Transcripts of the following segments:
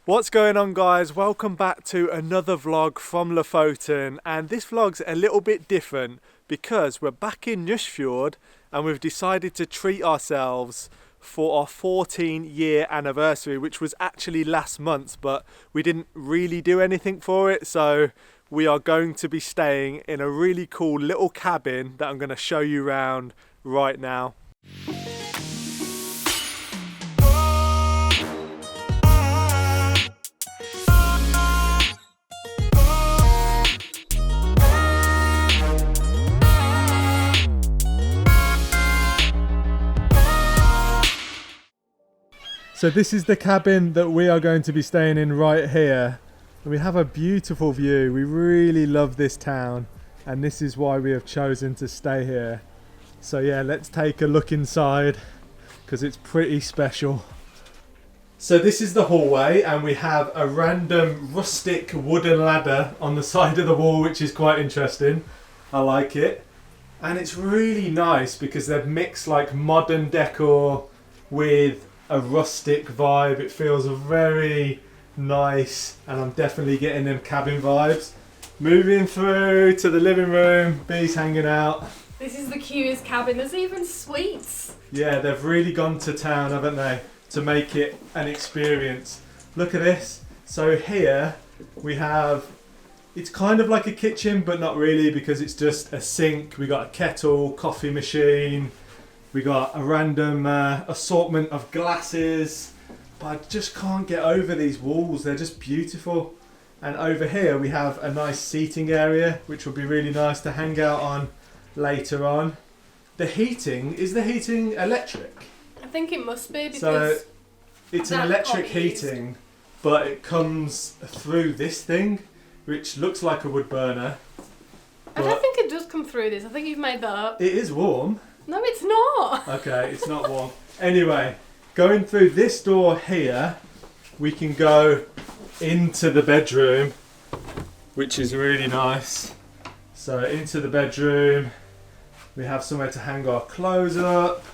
What's going on, guys? Welcome back to another vlog from Lofoten, and this vlog's a little bit different because we're back in Njøsfjord and we've decided to treat ourselves for our 14-year anniversary, which was actually last month, but we didn't really do anything for it, so we are going to be staying in a really cool little cabin that I'm going to show you around right now. So this is the cabin that we are going to be staying in right here. And we have a beautiful view. We really love this town, and this is why we have chosen to stay here. So yeah, let's take a look inside because it's pretty special. So this is the hallway, and we have a random rustic wooden ladder on the side of the wall, which is quite interesting. I like it. And it's really nice because they've mixed like modern decor with a rustic vibe. It feels very nice, and I'm definitely getting them cabin vibes. Moving through to the living room, Bee's hanging out. This is the cutest cabin. There's even sweets. Yeah, they've really gone to town, haven't they, to make it an experience. Look at this. So here we have, it's kind of like a kitchen, but not really because it's just a sink. We got a kettle, coffee machine. We got a random assortment of glasses, but I just can't get over these walls. They're just beautiful. And over here we have a nice seating area, which will be really nice to hang out on later on. The heating, is the heating electric? I think it must be because... So it's an electric heating, but it comes through this thing, which looks like a wood burner. I don't think it does come through this. I think you've made that up. It is warm. No, it's not. Okay, it's not warm. Anyway, going through this door here, we can go into the bedroom, which is really nice. So into the bedroom, we have somewhere to hang our clothes up.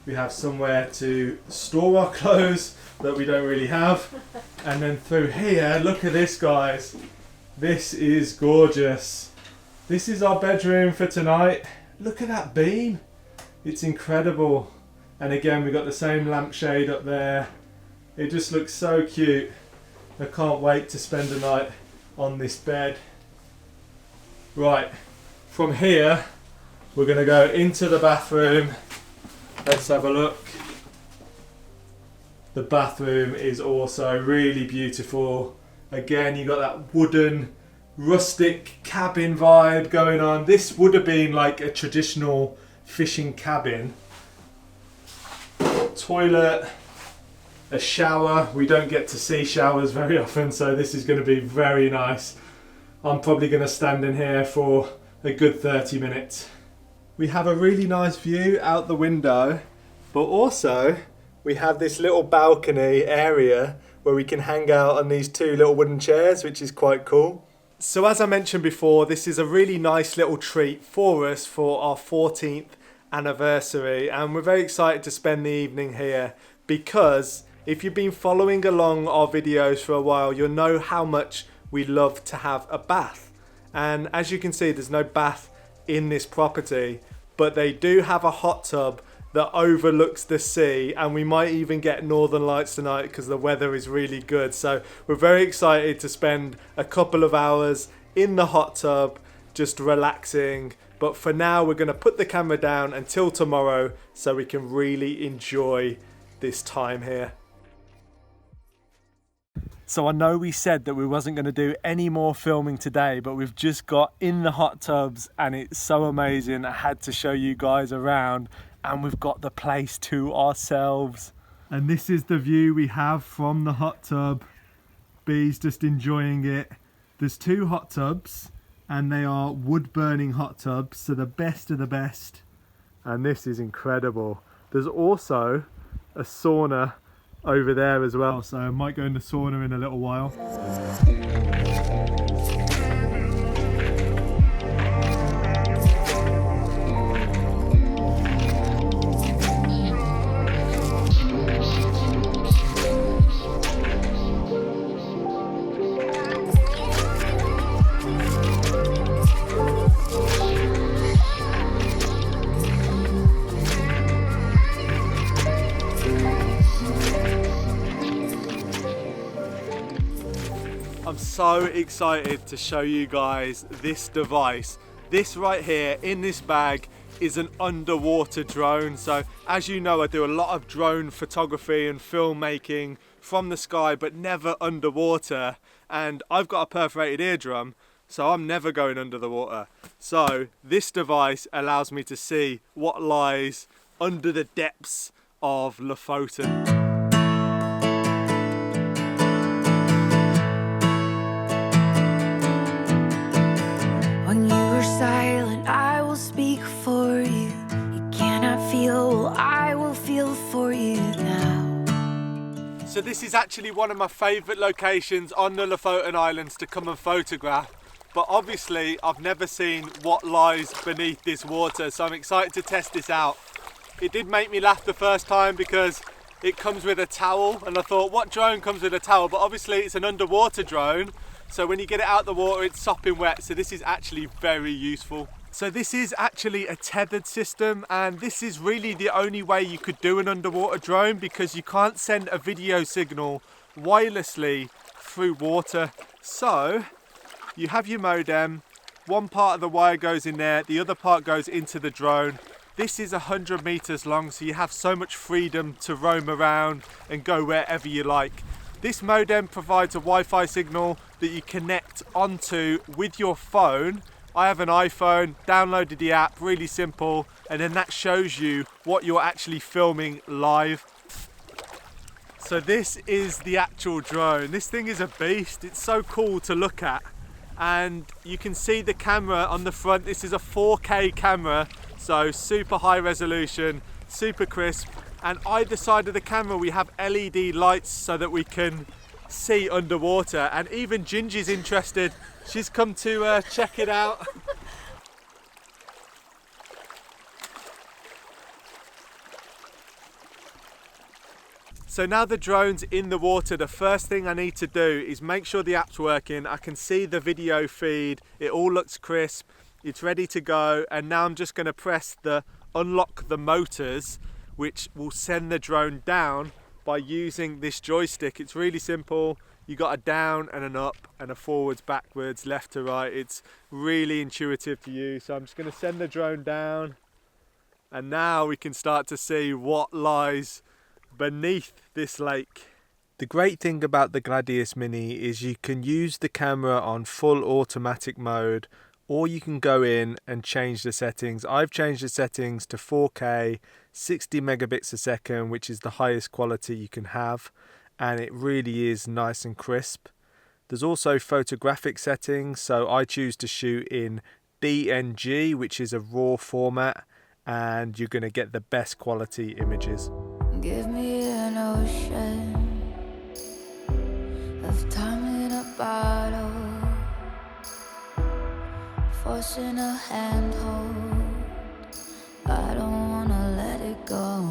We have somewhere to store our clothes that we don't really have. And then through here, look at this, guys. This is gorgeous. This is our bedroom for tonight. Look at that beam. It's incredible. And again, we've got the same lampshade up there. It just looks so cute. I can't wait to spend the night on this bed. Right, from here, we're going to go into the bathroom. Let's have a look. The bathroom is also really beautiful. Again, you got that wooden, rustic cabin vibe going on. This would have been like a traditional fishing cabin. Toilet, a shower. We don't get to see showers very often, so this is going to be very nice. I'm probably going to stand in here for a good 30 minutes. We have a really nice view out the window, but also we have this little balcony area where we can hang out on these two little wooden chairs, which is quite cool. So as I mentioned before, this is a really nice little treat for us for our 14th anniversary, and we're very excited to spend the evening here because if you've been following along our videos for a while, you'll know how much we love to have a bath. And as you can see, there's no bath in this property, but they do have a hot tub that overlooks the sea, and we might even get northern lights tonight because the weather is really good. So we're very excited to spend a couple of hours in the hot tub just relaxing. But for now, we're going to put the camera down until tomorrow so we can really enjoy this time here. So I know we said that we wasn't going to do any more filming today, but we've just got in the hot tubs and it's so amazing. I had to show you guys around, and we've got the place to ourselves. And this is the view we have from the hot tub. Bee's just enjoying it. There's two hot tubs, and they are wood burning hot tubs, so the best of the best. And this is incredible. There's also a sauna over there as well, so I might go in the sauna in a little while. I'm so excited to show you guys this device. This right here in this bag is an underwater drone. So as you know, I do a lot of drone photography and filmmaking from the sky, but never underwater. And I've got a perforated eardrum, so I'm never going under the water. So this device allows me to see what lies under the depths of Lofoten. When you are silent, I will speak for you. You cannot feel, well, I will feel for you now. So this is actually one of my favourite locations on the Lofoten Islands to come and photograph. But obviously I've never seen what lies beneath this water, so I'm excited to test this out. It did make me laugh the first time because it comes with a towel, and I thought, what drone comes with a towel? But obviously it's an underwater drone, so when you get it out the water it's sopping wet, so this is actually very useful. So this is actually a tethered system, and this is really the only way you could do an underwater drone, because you can't send a video signal wirelessly through water. So you have your modem, one part of the wire goes in there, the other part goes into the drone. This is 100 meters long, so you have so much freedom to roam around and go wherever you like. This modem provides a Wi-Fi signal that you connect onto with your phone. I have an iPhone, downloaded the app, really simple, and then that shows you what you're actually filming live. So this is the actual drone. This thing is a beast. It's so cool to look at. And you can see the camera on the front. This is a 4K camera, so super high resolution, super crisp. And either side of the camera we have LED lights so that we can see underwater. And even Gingy's interested. She's come to check it out. So now the drone's in the water, the first thing I need to do is make sure the app's working. I can see the video feed, it all looks crisp, it's ready to go, and now I'm just going to press the unlock the motors, which will send the drone down by using this joystick. It's really simple. You got a down and an up and a forwards, backwards, left to right. It's really intuitive to use. So I'm just going to send the drone down, and now we can start to see what lies beneath this lake. The great thing about the Gladius Mini is you can use the camera on full automatic mode, or you can go in and change the settings. I've changed the settings to 4K, 60 megabits a second, which is the highest quality you can have, and it really is nice and crisp. There's also photographic settings, so I choose to shoot in DNG, which is a RAW format, and you're going to get the best quality images. Give me an ocean of time in a bottle, forcing a handhold. I don't wanna let it go.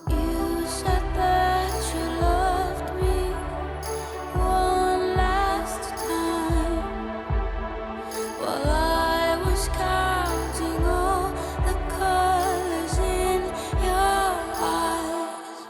You said that you loved me one last time, while I was counting all the colors in your eyes.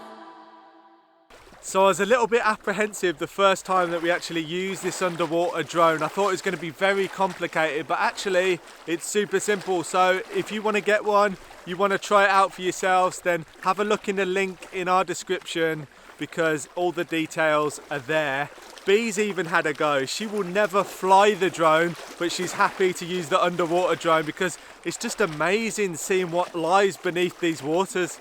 So I was a little bit apprehensive the first time that we actually used this underwater drone. I thought it was going to be very complicated, but actually it's super simple. So if you want to get one, you want to try it out for yourselves, then have a look in the link in our description, because all the details are there. Bee's even had a go. She will never fly the drone, but she's happy to use the underwater drone because it's just amazing seeing what lies beneath these waters.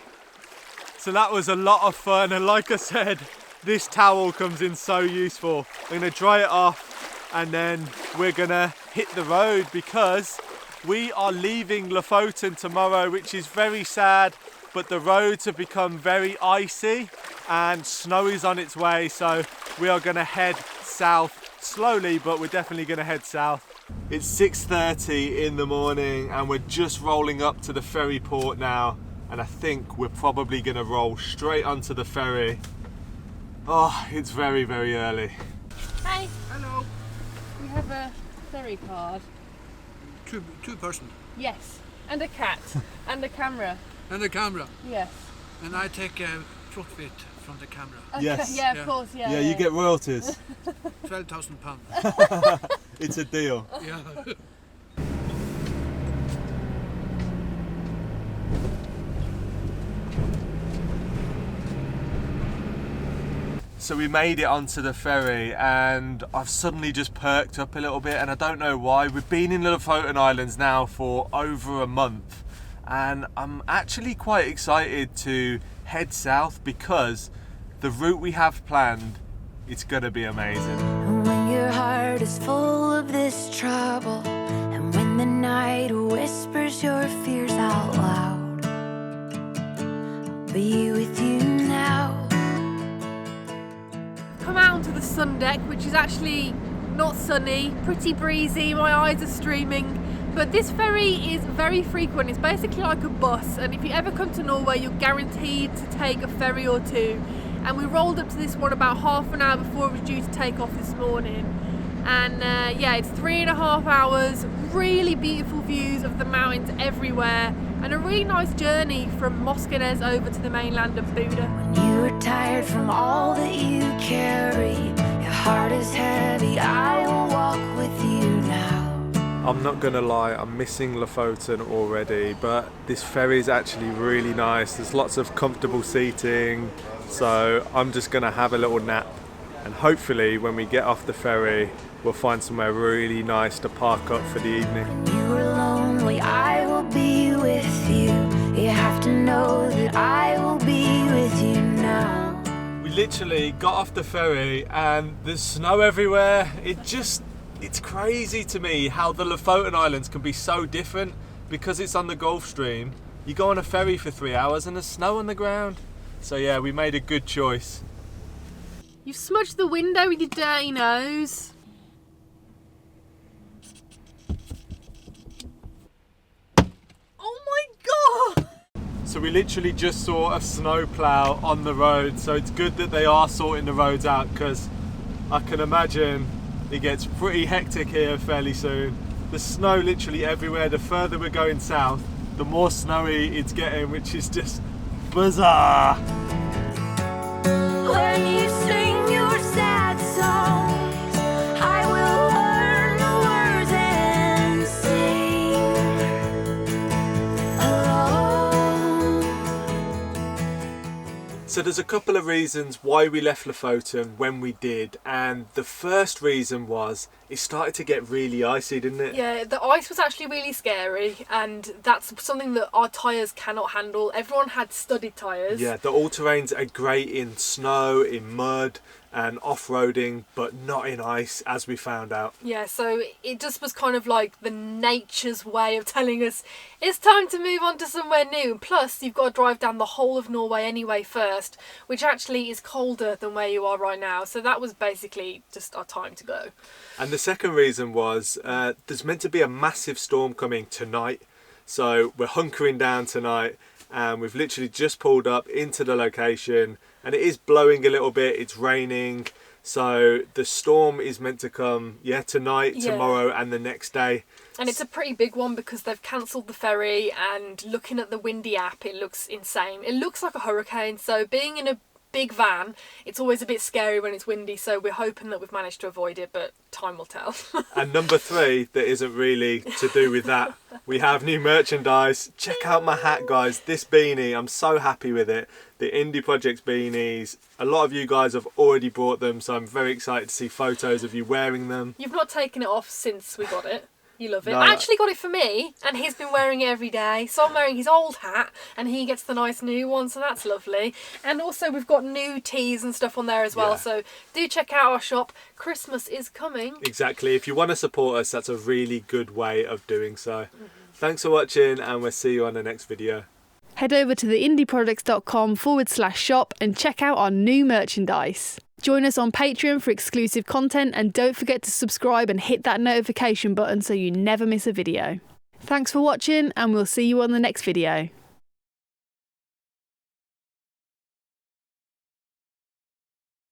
So that was a lot of fun, and like I said, this towel comes in so useful. I'm going to dry it off and then we're going to hit the road, because we are leaving Lofoten tomorrow, which is very sad, but the roads have become very icy and snow is on its way, so we are going to head south slowly, but we're definitely going to head south. It's 6:30 in the morning and we're just rolling up to the ferry port now, and I think we're probably going to roll straight onto the ferry. Oh, it's very, very early. Hi. Hello. We have a ferry card. Two person. Yes. And a cat. And a camera. And a camera. Yes. And I take foot fit from the camera. Okay, Yes. Yeah, of Yeah. course. Yeah. Yeah, you get royalties. £12,000. It's a deal. Yeah. So we made it onto the ferry and I've suddenly just perked up a little bit and I don't know why. We've been in the Lofoten Islands now for over a month and I'm actually quite excited to head south because the route we have planned, it's gonna be amazing. And when your heart is full of this trouble, and when the night whispers your fears out loud, I'll be with you now. Come out onto the sun deck, which is actually not sunny, pretty breezy, my eyes are streaming. But this ferry is very frequent, it's basically like a bus, and if you ever come to Norway you're guaranteed to take a ferry or two. And we rolled up to this one about half an hour before it was due to take off this morning. And yeah, it's 3.5 hours, really beautiful views of the mountains everywhere, and a really nice journey from Moskenes over to the mainland of Buda. When you are tired from all that you carry, your heart is heavy, I will walk with you now. I'm not gonna lie, I'm missing Lofoten already, but this ferry is actually really nice. There's lots of comfortable seating, so I'm just gonna have a little nap and hopefully when we get off the ferry we'll find somewhere really nice to park up for the evening. When you are lonely, I will be with you. You have to know that I will be with you now. We literally got off the ferry and there's snow everywhere. It's crazy to me how the Lofoten Islands can be so different because it's on the Gulf Stream. You go on a ferry for 3 hours and there's snow on the ground. So yeah, we made a good choice. You've smudged the window with your dirty nose. Oh my god! So we literally just saw a snow plough on the road, so it's good that they are sorting the roads out because I can imagine it gets pretty hectic here fairly soon. There's snow literally everywhere. The further we're going south, the more snowy it's getting, which is just bizarre. When you sing your sad songs, I will learn the words and sing alone. So there's a couple of reasons why we left Lofoten when we did, and the first reason was it started to get really icy, didn't it? Yeah, the ice was actually really scary, and that's something that our tyres cannot handle. Everyone had studded tyres. Yeah, the all-terrains are great in snow, in mud and off-roading, but not in ice, as we found out. Yeah, so it just was kind of like the nature's way of telling us it's time to move on to somewhere new. Plus, you've got to drive down the whole of Norway anyway first, which actually is colder than where you are right now. So that was basically just our time to go. And the second reason was there's meant to be a massive storm coming tonight. So we're hunkering down tonight and we've literally just pulled up into the location and it is blowing a little bit, it's raining. So the storm is meant to come, tonight, tomorrow and the next day. And it's a pretty big one because they've cancelled the ferry, and looking at the windy app, it looks insane. It looks like a hurricane, so being in a big van, it's always a bit scary when it's windy, so we're hoping that we've managed to avoid it, but time will tell. And number 3, that isn't really to do with that, we have new merchandise. Check out my hat, guys. This beanie, I'm so happy with it. The Indie Projects beanies, a lot of you guys have already bought them, so I'm very excited to see photos of you wearing them. You've not taken it off since we got it. You love it. No. I actually got it for me, and he's been wearing it every day. So I'm wearing his old hat, and he gets the nice new one, so that's lovely. And also we've got new teas and stuff on there as well, so do check out our shop. Christmas is coming. Exactly. If you want to support us, that's a really good way of doing so. Thanks for watching, and we'll see you on the next video. Head over to theindieprojects.com/shop and check out our new merchandise. Join us on Patreon for exclusive content, and don't forget to subscribe and hit that notification button so you never miss a video. Thanks for watching, and we'll see you on the next video.